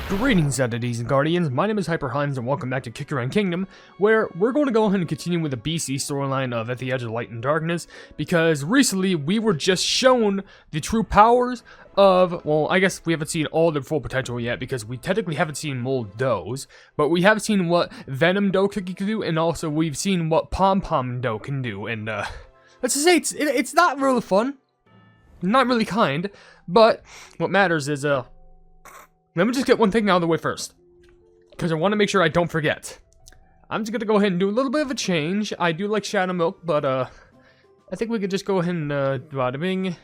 Greetings, entities and guardians. My name is HyperHimes, and welcome back to Kick Your Own Kingdom, where we're going to go ahead and continue with the Beast-Yeast storyline of At the Edge of Light and Darkness, because recently we were just shown the true powers of, well, I guess we haven't seen all their full potential yet, because we technically haven't seen Mold Doughs, but we have seen what Venom Dough Cookie can do, and also we've seen what Pom-pom Dough can do, and let's just say it's not really fun, not really kind, but what matters is, let me just get one thing out of the way first, because I want to make sure I don't forget. I'm just going to go ahead and do a little bit of a change. I do like Shadow Milk, but I think we could just go ahead and bada bing,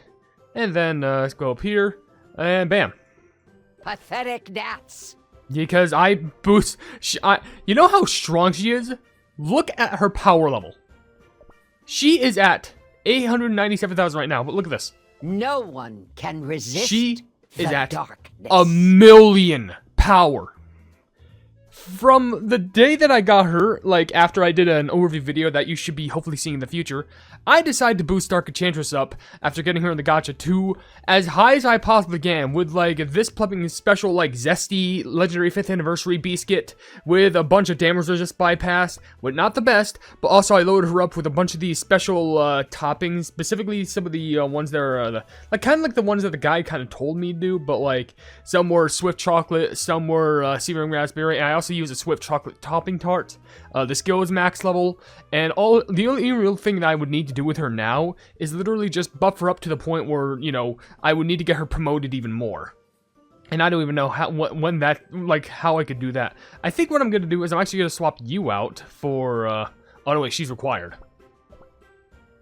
and then let's go up here, and bam. Pathetic gnats. Because I boost, you know how strong she is? Look at her power level. She is at 897,000 right now, but look at this. No one can resist. She is at darkness. 1,000,000 power. From the day that I got her, like after I did an overview video that you should be hopefully seeing in the future, I decided to boost Dark Enchantress up after getting her in the gacha to as high as I possibly can, with like this plugging special like zesty legendary 5th anniversary beast kit with a bunch of damage resist bypass, with not the best, but also I loaded her up with a bunch of these special toppings, specifically some of the ones that are like kind of like the ones that the guy kind of told me to do, but like some were Swift Chocolate, some were Searing Raspberry, and I also use a Swift Chocolate topping tart. The skill is max level, and the only real thing that I would need to do with her now is literally just buff her up to the point where, you know, I would need to get her promoted even more. And I don't even know how I could do that. I think what I'm going to do is I'm actually going to swap you out for, oh no wait, she's required.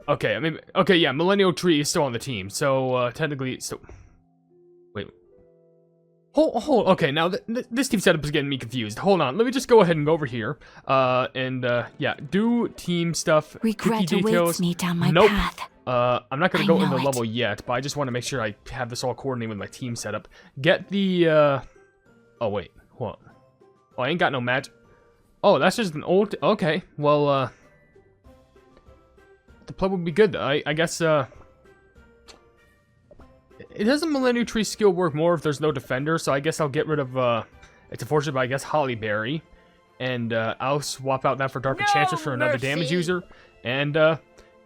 Okay, I mean, okay, yeah, Millennial Tree is still on the team, so, technically, so, wait. Hold, okay, now this team setup is getting me confused. Hold on, let me just go ahead and go over here, yeah, do team stuff. Regret awaits me down my nope. path. I'm not gonna go in the level yet, but I just want to make sure I have this all coordinated with my team setup. Get the, oh wait, what? Oh, I ain't got no magic. Oh, that's just an old, okay, well, the play would be good, I guess, it doesn't Millennial Tree skill work more if there's no defender, so I guess I'll get rid of, it's unfortunate, but I guess Hollyberry. And, I'll swap out that for Dark Enchantress for another damage user. And,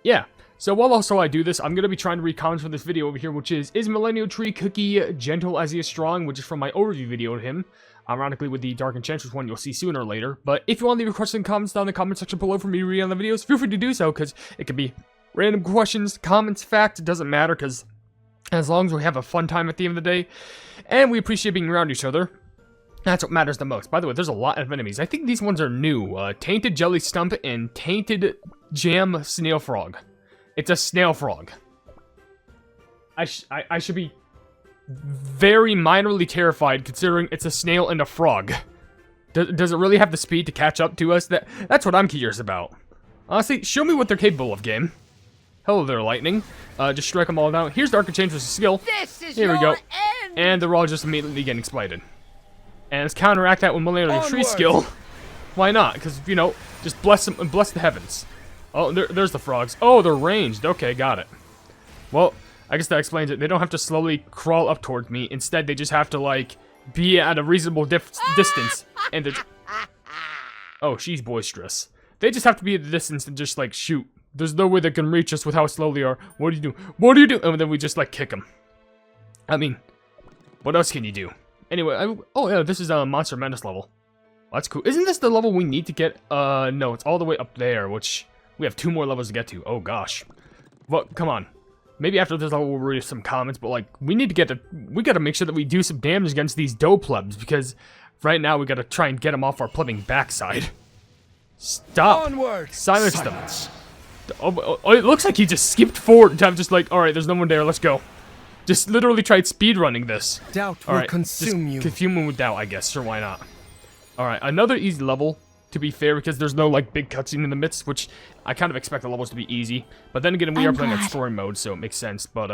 yeah. So while also I do this, I'm going to be trying to read comments from this video over here, which is Millennial Tree Cookie gentle as he is strong, which is from my overview video of him. Ironically, with the Dark Enchantress one, you'll see sooner or later. But if you want to leave your questions and comments down in the comment section below for me to read on the videos, feel free to do so, because it could be random questions, comments, facts, it doesn't matter, because as long as we have a fun time at the end of the day, and we appreciate being around each other, that's what matters the most. By the way, there's a lot of enemies. I think these ones are new. Tainted Jelly Stump and Tainted Jam Snail Frog. It's a snail frog. I should be very minorly terrified considering it's a snail and a frog. Does it really have the speed to catch up to us? That's what I'm curious about. Honestly, show me what they're capable of, game. Hello there, Lightning. Just strike them all down. Here's Dark Enchantress' skill. Here we go. End. And they're all just immediately getting exploded. And let's counteract that with Millennial Tree skill. Why not? Because, you know, just bless them and bless the heavens. Oh, there's the frogs. Oh, they're ranged. Okay, got it. Well, I guess that explains it. They don't have to slowly crawl up towards me. Instead, they just have to, like, be at a reasonable distance. And they're... Oh, she's boisterous. They just have to be at the distance and just, like, shoot. There's no way they can reach us with how slow they are. What do you do? What do you do? And then we just, like, kick them. I mean, what else can you do? Anyway, oh, yeah, this is a Monster Menace level. Well, that's cool. Isn't this the level we need to get? No, it's all the way up there, which we have 2 more levels to get to. Oh, gosh. Well, come on. Maybe after this level we'll read some comments, but, like, we need to get we gotta make sure that we do some damage against these dough plebs, because right now we gotta try and get them off our plumbing backside. Stop. Onward. Silence them. Oh, it looks like he just skipped forward to have just like, alright, there's no one there, let's go. Just literally tried speedrunning this. Doubt will consume you. Confuse me with doubt, I guess. Sure, why not? Alright, another easy level, to be fair, because there's no, like, big cutscene in the midst, which I kind of expect the levels to be easy. But then again, we are playing on story mode, so it makes sense, but,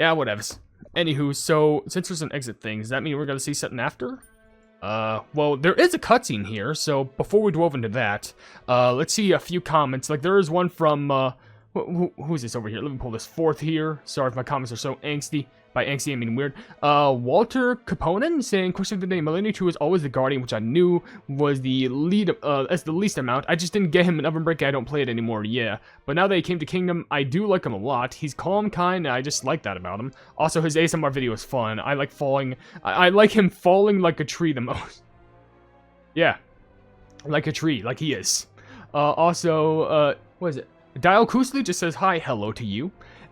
yeah, whatevs. Anywho, so, since there's an exit thing, does that mean we're gonna see something after? Well, there is a cutscene here, so before we delve into that, let's see a few comments. Like, there is one from, who's this over here? Let me pull this forth here. Sorry if my comments are so angsty, by Anxie, I mean weird. Walter Caponen saying, question of the day, Millennium 2 is always the Guardian, which I knew was the lead, as the least amount. I just didn't get him in OvenBreak, I don't play it anymore, yeah. But now that he came to Kingdom, I do like him a lot. He's calm, kind, and I just like that about him. Also, his ASMR video is fun. I like falling, I like him falling like a tree the most. Yeah. Like a tree, like he is. Also, what is it? Dial Koosli just says, hi, hello to you.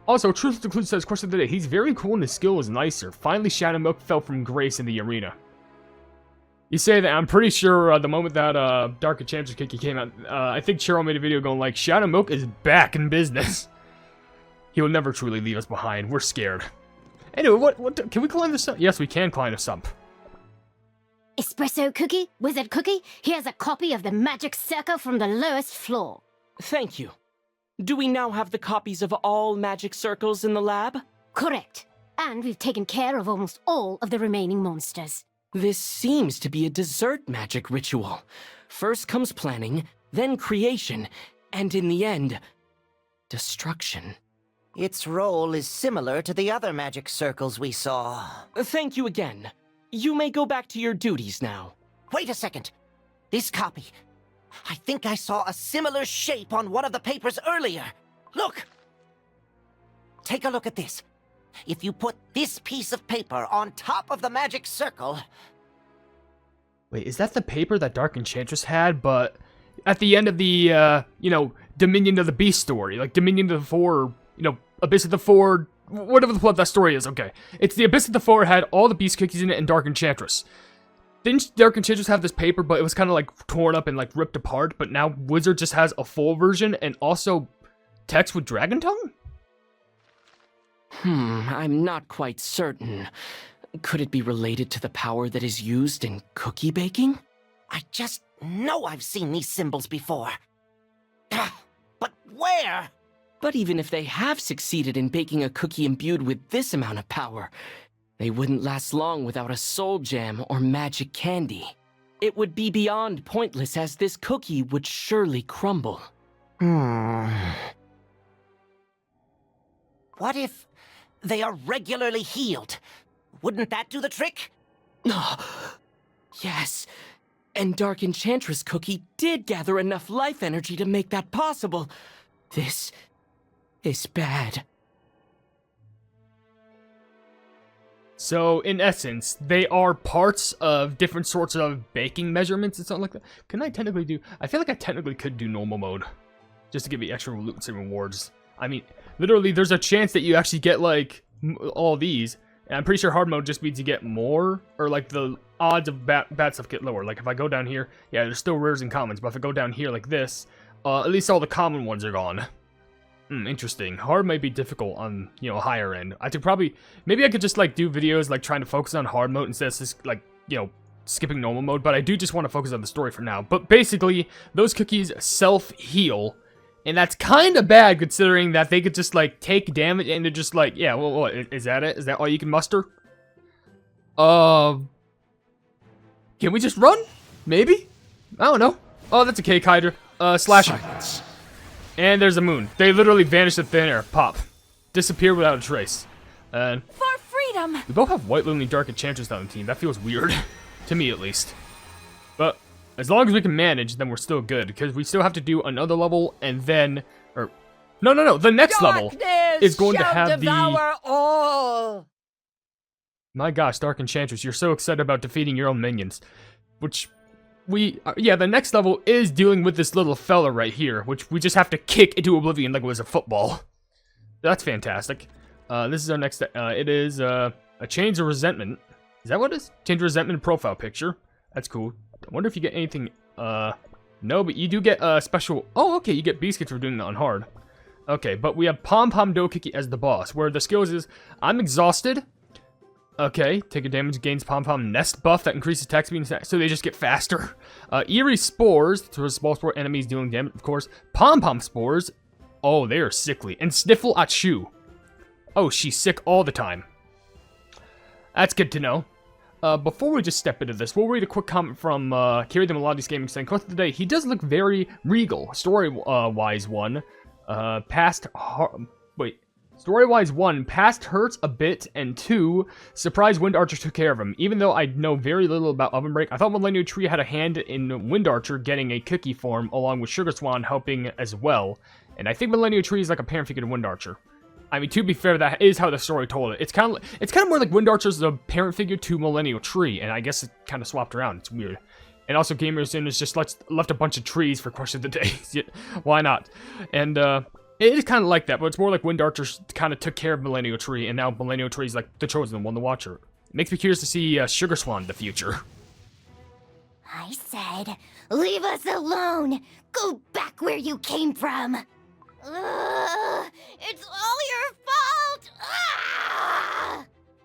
Also, Truth to Clue says, question of the day, he's very cool and his skill is nicer. Finally, Shadow Milk fell from grace in the arena. You say that, I'm pretty sure the moment that Dark Enchantress Kiki came out, I think Cheryl made a video going like, Shadow Milk is back in business. He will never truly leave us behind. We're scared. Anyway, what can we climb this up? Yes, we can climb this up. Espresso cookie? Wizard cookie? Here's a copy of the magic circle from the lowest floor. Thank you. Do we now have the copies of all magic circles in the lab? Correct. And we've taken care of almost all of the remaining monsters. This seems to be a dessert magic ritual. First comes planning, then creation, and in the end, destruction. Its role is similar to the other magic circles we saw. Thank you again. You may go back to your duties now. Wait a second. This copy. I think I saw a similar shape on one of the papers earlier. Look! Take a look at this. If you put this piece of paper on top of the magic circle... Wait, is that the paper that Dark Enchantress had, but at the end of the, you know, Dominion of the Beast story? Like, Dominion of the Four, you know, Abyss of the Four, whatever the plot that story is, okay. It's the Abyss of the Four had all the Beast cookies in it and Dark Enchantress. Didn't Dark Enchantress have this paper, but it was kind of like torn up and like ripped apart, but now Wizard just has a full version and also text with Dragon Tongue? I'm not quite certain. Could it be related to the power that is used in cookie baking? I just know I've seen these symbols before. But where? But even if they have succeeded in baking a cookie imbued with this amount of power, they wouldn't last long without a soul gem or magic candy. It would be beyond pointless as this cookie would surely crumble. What if they are regularly healed? Wouldn't that do the trick? Yes, and Dark Enchantress Cookie did gather enough life energy to make that possible. This is bad. So, in essence, they are parts of different sorts of baking measurements and something like that. Can I technically do... I feel like I technically could do normal mode. Just to give me extra loot and rewards. I mean, literally, there's a chance that you actually get, like, all these. And I'm pretty sure hard mode just means you get more. Or, like, the odds of bad stuff get lower. Like, if I go down here, yeah, there's still rares and commons. But if I go down here like this, at least all the common ones are gone. Interesting. Hard might be difficult on, you know, higher end. I could probably, maybe I could just, like, do videos, like, trying to focus on hard mode instead of just, like, you know, skipping normal mode. But I do just want to focus on the story for now. But basically, those cookies self-heal. And that's kind of bad considering that they could just, like, take damage and they're just, like, yeah, well, what, is that it? Is that all you can muster? Can we just run? Maybe? I don't know. Oh, that's a cake Hydra. Slash him. And there's a moon. They literally vanished in thin air. Pop. Disappear without a trace. And For freedom! we both have White Lily and Dark Enchantress on the team. That feels weird. To me, at least. But as long as we can manage, then we're still good. Because we still have to do another level, and then... Or... No. The next level is going to have devour all. My gosh, Dark Enchantress, you're so excited about defeating your own minions. Which... yeah, the next level is dealing with this little fella right here, which we just have to kick into oblivion like it was a football. That's fantastic. This is our next, it is, a Change of Resentment. Is that what it is? Change of Resentment profile picture. That's cool. I wonder if you get anything, no, but you do get a special, oh, okay, you get Beast Kits for doing that on hard. Okay, but we have Pom-pom Dough Cookie as the boss, where the skills is, I'm exhausted. Okay, take a damage, gains Pom-pom Nest buff that increases attack speed, so they just get faster. Eerie Spores, to small spore enemies dealing damage, of course. Pom-pom Spores, oh, they are sickly. And Sniffle Achu. Oh, she's sick all the time. That's good to know. Before we just step into this, we'll read a quick comment from Carry the Melodies Gaming saying, "Quote today, he does look very regal, story-wise one. Story-wise, 1, past hurts a bit, and 2, surprise Wind Archer took care of him. Even though I know very little about OvenBreak, I thought Millennium Tree had a hand in Wind Archer getting a cookie form, along with Sugar Swan helping as well. And I think Millennium Tree is like a parent figure to Wind Archer. I mean, to be fair, that is how the story told it. It's kind of more like Wind Archer's the parent figure to Millennial Tree, and I guess it kind of swapped around. It's weird. And also, Gamers In has just left a bunch of trees for Question of the Day. Why not? And it is kind of like that, but it's more like Wind Archer kind of took care of Millennial Tree, and now Millennial Tree is like the chosen one, the Watcher. It makes me curious to see Sugar Swan in the future. I said, leave us alone. Go back where you came from. It's all your fault!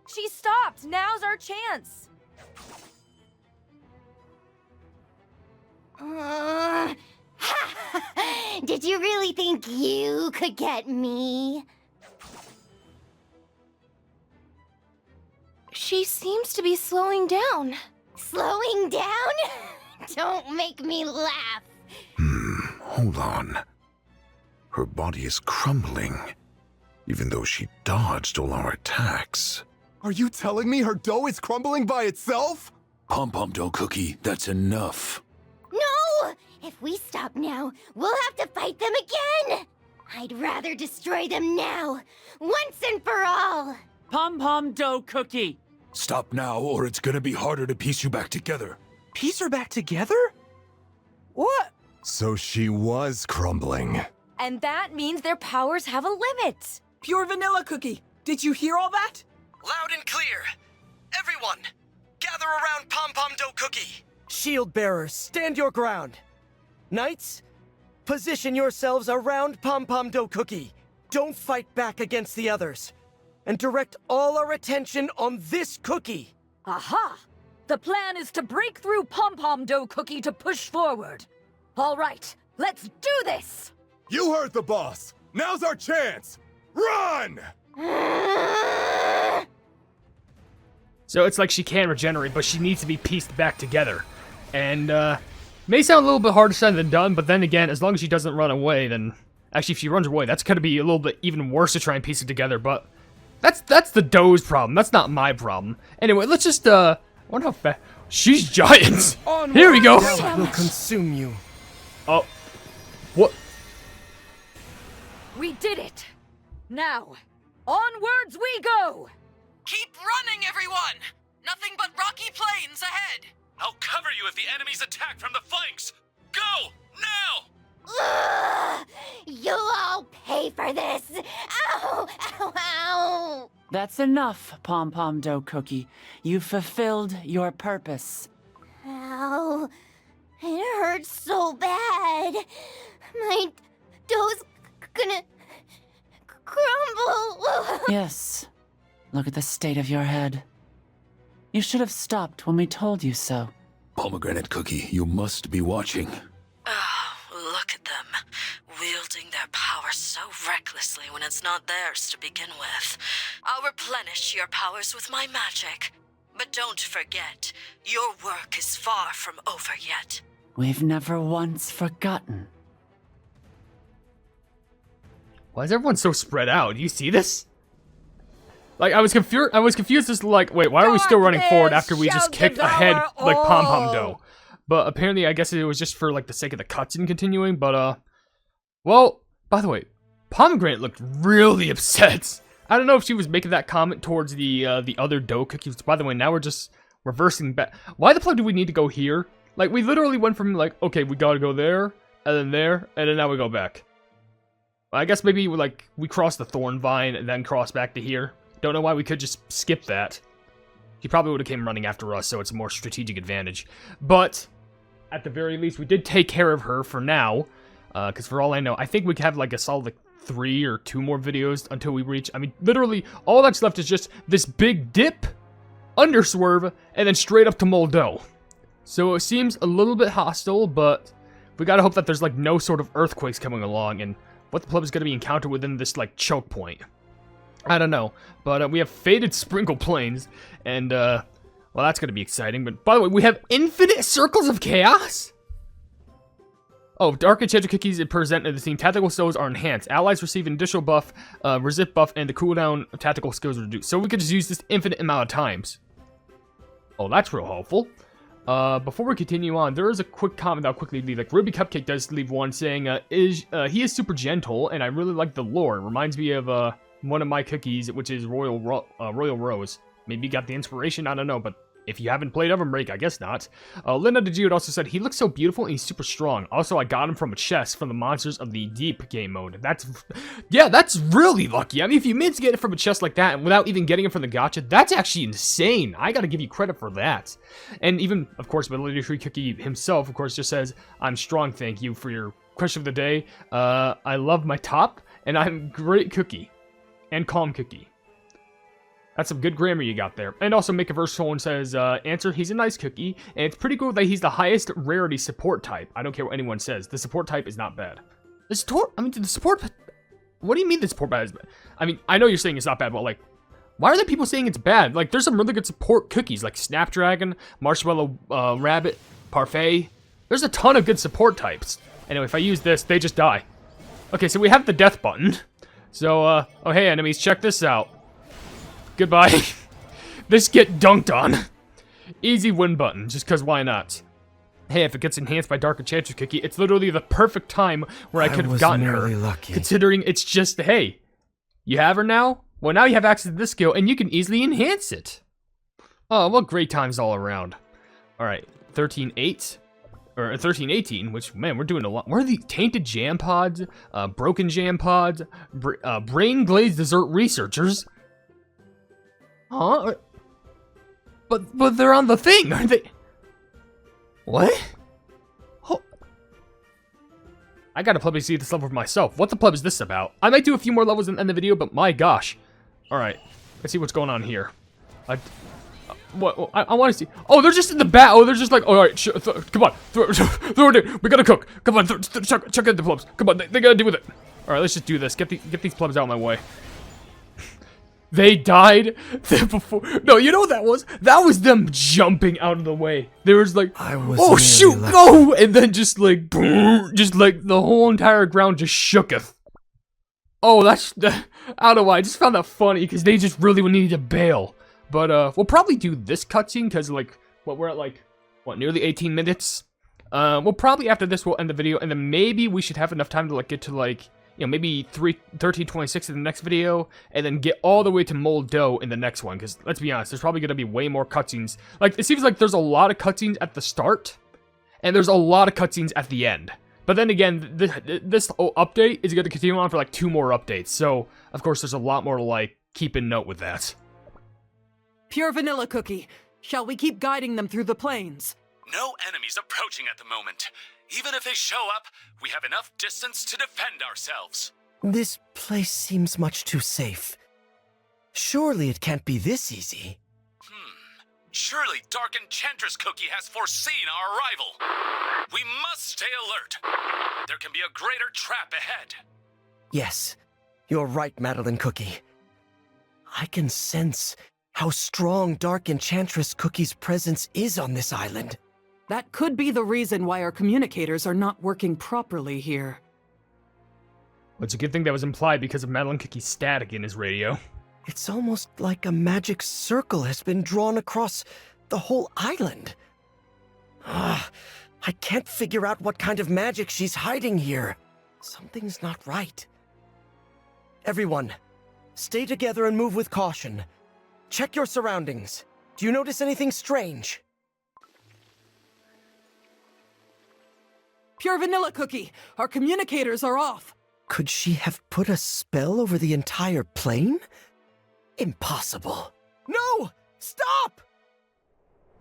She stopped. Now's our chance. Did you really think you could get me? She seems to be slowing down. Slowing down? Don't make me laugh. Hold on. Her body is crumbling, even though she dodged all our attacks. Are you telling me her dough is crumbling by itself? Pom-pom dough cookie, that's enough. No! If we stop now, we'll have to fight them again! I'd rather destroy them now, once and for all! Pom-pom dough cookie! Stop now, or it's gonna be harder to piece you back together. Piece her back together? What? So she was crumbling. And that means their powers have a limit. Pure vanilla cookie. Did you hear all that? Loud and clear. Everyone, gather around Pom-pom dough cookie. Shield bearers, stand your ground. Knights, position yourselves around Pom-pom dough cookie. Don't fight back against the others. And direct all our attention on this cookie. Aha! The plan is to break through Pom-pom dough cookie to push forward. All right, let's do this! You heard the boss. Now's our chance. Run! So it's like she can regenerate, but she needs to be pieced back together. And, may sound a little bit harder said than done, but then again, as long as she doesn't run away, then... Actually, if she runs away, that's gonna be a little bit even worse to try and piece it together, but... That's the dough's problem. That's not my problem. Anyway, let's just, I wonder how fast... She's giant! Here we go! That will consume you. Oh. What? We did it! Now, onwards we go! Keep running, everyone! Nothing but rocky plains ahead! I'll cover you if the enemies attack from the flanks! Go! Now! You'll all pay for this! Ow! Ow! Ow! That's enough, Pom-pom dough cookie. You've fulfilled your purpose. Ow! It hurts so bad. My dough's gonna crumble. Yes. Look at the state of your head. You should have stopped when we told you so. Pomegranate cookie, you must be watching. Oh, look at them, wielding their power so recklessly when it's not theirs to begin with. I'll replenish your powers with my magic. But don't forget, your work is far from over yet. We've never once forgotten. Why is everyone so spread out? Do you see this? Like, I was confused as to, like, wait, why are we still running forward after we just kicked ahead like Pom-pom dough? But apparently, I guess it was just for, like, the sake of the cutscene continuing, but, well, by the way, Pomegranate looked really upset. I don't know if she was making that comment towards the other dough cookies. By the way, now we're just reversing back. Why the fuck do we need to go here? Like, we literally went from, like, okay, we gotta go there, and then now we go back. I guess maybe, like, we crossed the thorn vine and then crossed back to here. Don't know why we could just skip that. He probably would have came running after us, so it's a more strategic advantage. But, at the very least, we did take care of her for now. Because for all I know, I think we could have, like, a solid, like, 3 or 2 more videos until we reach... I mean, literally, all that's left is just this big dip, underswerve, and then straight up to Moldo. So it seems a little bit hostile, but we gotta hope that there's, like, no sort of earthquakes coming along, and what the pleb is gonna be encountered within this, like, choke point. I don't know, but we have Faded Sprinkle Plains, and, well, that's gonna be exciting, but by the way, we have Infinite Circles of Chaos? Oh, Dark Enchantress cookies present in the team. Tactical skills are enhanced. Allies receive an additional buff, resist buff, and the cooldown of tactical skills reduced. So we could just use this infinite amount of times. Oh, that's real helpful. Before we continue on, there is a quick comment that I'll quickly leave. Like, Ruby Cupcake does leave one saying, he is super gentle, and I really like the lore. It reminds me of, one of my cookies, which is Royal Rose. Maybe you got the inspiration, I don't know, but if you haven't played OvenBreak, I guess not. Linda DeGio also said, he looks so beautiful and he's super strong. Also, I got him from a chest from the Monsters of the Deep game mode. That's really lucky. I mean, if you managed to get it from a chest like that and without even getting it from the gacha, that's actually insane. I gotta give you credit for that. And even, of course, Melody Tree Cookie himself, of course, just says, I'm strong, thank you for your question of the day. I love my top, and I'm great cookie. And calm cookie. That's some good grammar you got there. And also, Make a Verse Soul says, answer, he's a nice cookie, and it's pretty cool that he's the highest rarity support type. I don't care what anyone says. The support type is not bad. The support, what do you mean the support bad is bad? I mean, I know you're saying it's not bad, but like, why are there people saying it's bad? Like, there's some really good support cookies, like Snapdragon, Marshmallow Rabbit, Parfait. There's a ton of good support types. Anyway, if I use this, they just die. Okay, so we have the death button. So, oh hey enemies, check this out. Goodbye. This get dunked on. Easy win button, just cause why not? Hey, if it gets enhanced by Dark Enchantress Cookie, it's literally the perfect time where I could have gotten her. Lucky. Considering it's just, hey, you have her now? Well, now you have access to this skill, and you can easily enhance it. Oh, well, great times all around. Alright, 13-8. Or 13-18, which, man, we're doing a lot. What are these? Tainted Jam Pods? Broken Jam Pods? Brain Glazed Dessert Researchers? Huh? But they're on the thing, aren't they? What? Oh. I gotta probably see this level for myself. What the pleb is this about? I might do a few more levels in the video, but my gosh. Alright, let's see what's going on here. What? I want to see. Oh, they're just in the back. Oh, they're just like, alright, come on. Throw it in. We gotta cook. Come on, chuck in the plebs. Come on, they gotta deal with it. Alright, let's just do this. Get these plebs out of my way. They died before. No, you know what that was? That was them jumping out of the way. There was like, oh shoot, go! And then just like, boom, just like the whole entire ground just shooketh. Oh, I don't know why. I just found that funny because they just really needed to bail. But we'll probably do this cutscene because like, we're at like, nearly 18 minutes. We'll probably after this we'll end the video, and then maybe we should have enough time to like get to like, you know, maybe 13:26 in the next video, and then get all the way to Mold Dough in the next one, because let's be honest, there's probably going to be way more cutscenes. Like, it seems like there's a lot of cutscenes at the start, and there's a lot of cutscenes at the end. But then again, this update is going to continue on for like 2 more updates, so, of course, there's a lot more to, like, keep in note with that. Pure Vanilla Cookie, shall we keep guiding them through the plains? No enemies approaching at the moment. Even if they show up, we have enough distance to defend ourselves. This place seems much too safe. Surely it can't be this easy. Surely Dark Enchantress Cookie has foreseen our arrival. We must stay alert. There can be a greater trap ahead. Yes, you're right, Madeline Cookie. I can sense how strong Dark Enchantress Cookie's presence is on this island. That could be the reason why our communicators are not working properly here. Well, it's a good thing that was implied because of Madeline Cookie's static in his radio. It's almost like a magic circle has been drawn across the whole island. I can't figure out what kind of magic she's hiding here. Something's not right. Everyone, stay together and move with caution. Check your surroundings. Do you notice anything strange? Pure Vanilla Cookie, our communicators are off. Could she have put a spell over the entire plane? Impossible. No! Stop!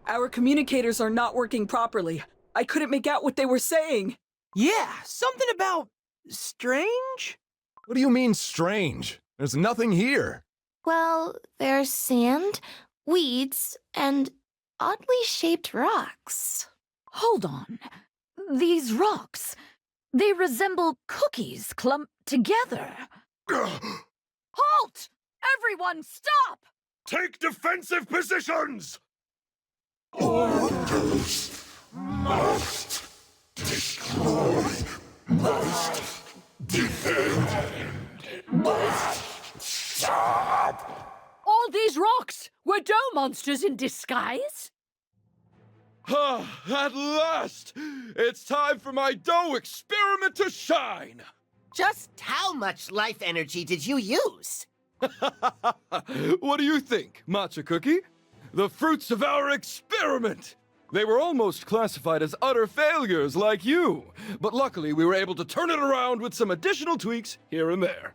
Our communicators are not working properly. I couldn't make out what they were saying. Yeah, something about strange? What do you mean strange? There's nothing here. Well, there's sand, weeds, and oddly shaped rocks. Hold on. These rocks, they resemble cookies clumped together. Halt! Everyone, stop! Take defensive positions! Orders must Destroy. Must defend. Must stop. All these rocks were dough monsters in disguise? Ah, at last! It's time for my dough experiment to shine! Just how much life energy did you use? What do you think, Matcha Cookie? The fruits of our experiment! They were almost classified as utter failures like you, but luckily we were able to turn it around with some additional tweaks here and there.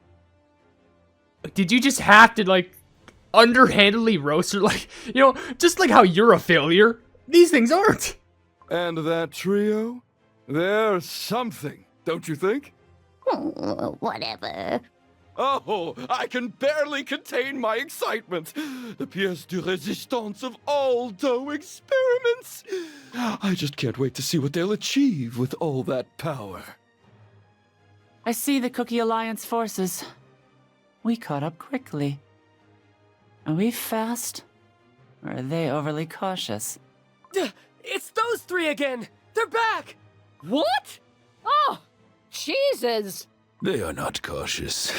Did you just have to, like, underhandedly roast her? Like, you know, just like how you're a failure, these things aren't. And that trio? They're something, don't you think? Whatever. Oh, I can barely contain my excitement. The pièce de résistance of all dough experiments. I just can't wait to see what they'll achieve with all that power. I see the Cookie Alliance forces. We caught up quickly. Are we fast? Or are they overly cautious? It's those three again! They're back! What? Oh, Jesus! They are not cautious.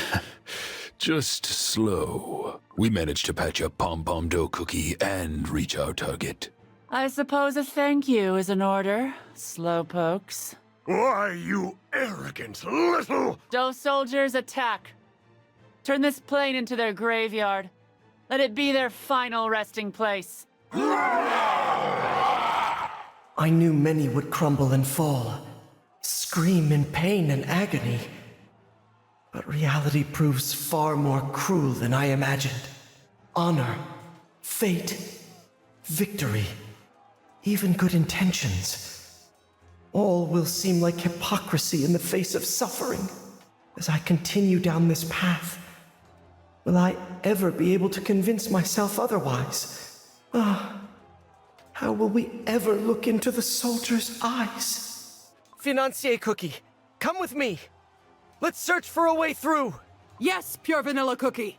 Just slow. We managed to patch up Pom-pom dough cookie and reach our target. I suppose a thank you is in order, slowpokes. Why, you arrogant little... Dough soldiers, attack! Turn this plane into their graveyard. Let it be their final resting place. I knew many would crumble and fall, scream in pain and agony. But reality proves far more cruel than I imagined. Honor, fate, victory, even good intentions. All will seem like hypocrisy in the face of suffering. As I continue down this path, will I ever be able to convince myself otherwise? How will we ever look into the soldier's eyes? Financier Cookie, come with me. Let's search for a way through. Yes, Pure Vanilla Cookie.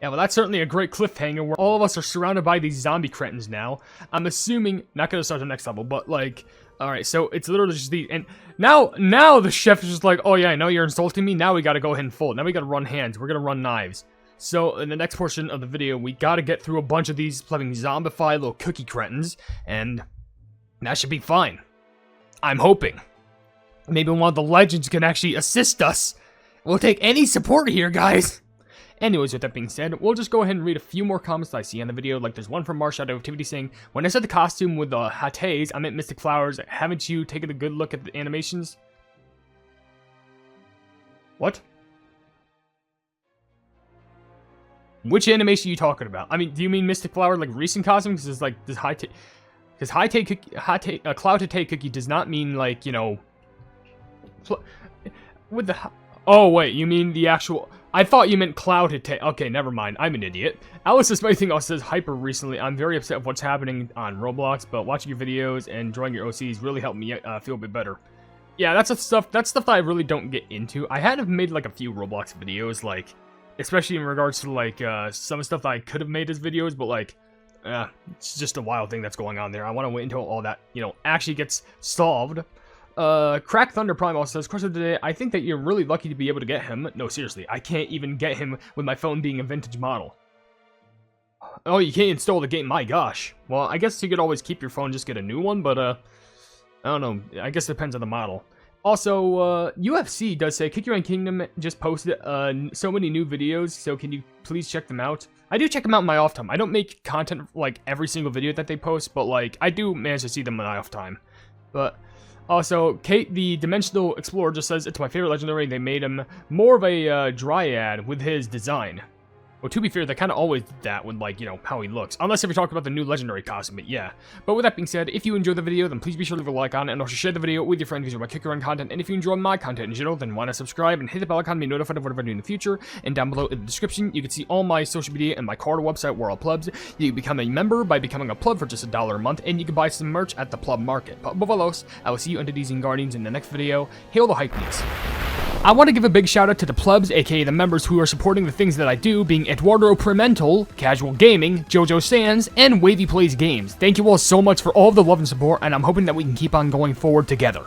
Yeah, well, that's certainly a great cliffhanger where all of us are surrounded by these zombie cretins now. I'm assuming, not gonna start the next level, but like, alright, so it's literally just these, and now the chef is just like, oh yeah, I know you're insulting me, now we gotta go ahead and fold. Now we gotta run hands, we're gonna run knives. So, in the next portion of the video, we gotta get through a bunch of these flipping zombified little cookie cretins, and that should be fine. I'm hoping. Maybe one of the legends can actually assist us. We'll take any support here, guys. Anyways, with that being said, we'll just go ahead and read a few more comments that I see on the video. Like, there's one from Marshadow Activity saying, when I said the costume with the Hates, I meant Mystic Flowers. Haven't you taken a good look at the animations? What? Which animation are you talking about? I mean, do you mean Mystic Flower, like recent costume? Because it's like, this Cloud Hate Cookie does not mean, like, you know... With the... Oh, wait, you mean the actual... I thought you meant Cloud Hate... Okay, never mind. I'm an idiot. Alice is anything else says Hyper recently. I'm very upset with what's happening on Roblox, but watching your videos and drawing your OCs really helped me feel a bit better. Yeah, that's stuff that I really don't get into. I had made, like, a few Roblox videos, like... Especially in regards to, like, some stuff that I could have made as videos, but, like... it's just a wild thing that's going on there. I want to wait until all that, you know, actually gets solved. Crack Thunder Prime also says, question of the day, I think that you're really lucky to be able to get him. No, seriously, I can't even get him with my phone being a vintage model. Oh, you can't install the game, my gosh. Well, I guess you could always keep your phone, just get a new one, but, I don't know, I guess it depends on the model. Also, UFC does say, Kick Your Own Kingdom just posted, so many new videos, so can you please check them out? I do check them out in my off time. I don't make content, like, every single video that they post, but, like, I do manage to see them in my off time. But... Also, Kate, the Dimensional Explorer, just says, it's my favorite legendary. They made him more of a dryad with his design. Well, to be fair, they kind of always did that with, like, you know, how he looks. Unless if you're talking about the new legendary costume, but yeah. But with that being said, if you enjoyed the video, then please be sure to leave a like on it, and also share the video with your friends who enjoy my Kick Your Own content. And if you enjoy my content in general, then why not subscribe and hit the bell icon to be notified of whatever I do in the future. And down below in the description, you can see all my social media and my Carter website where I'll plubs. You can become a member by becoming a plub for just $1 a month, and you can buy some merch at the plub market. But above all else, I will see you under these Guardians in the next video. Hail the Hypenese. I want to give a big shout out to the plebs, aka the members who are supporting the things that I do, being Eduardo Premental, Casual Gaming, Jojo Sands, and Wavy Plays Games. Thank you all so much for all of the love and support, and I'm hoping that we can keep on going forward together.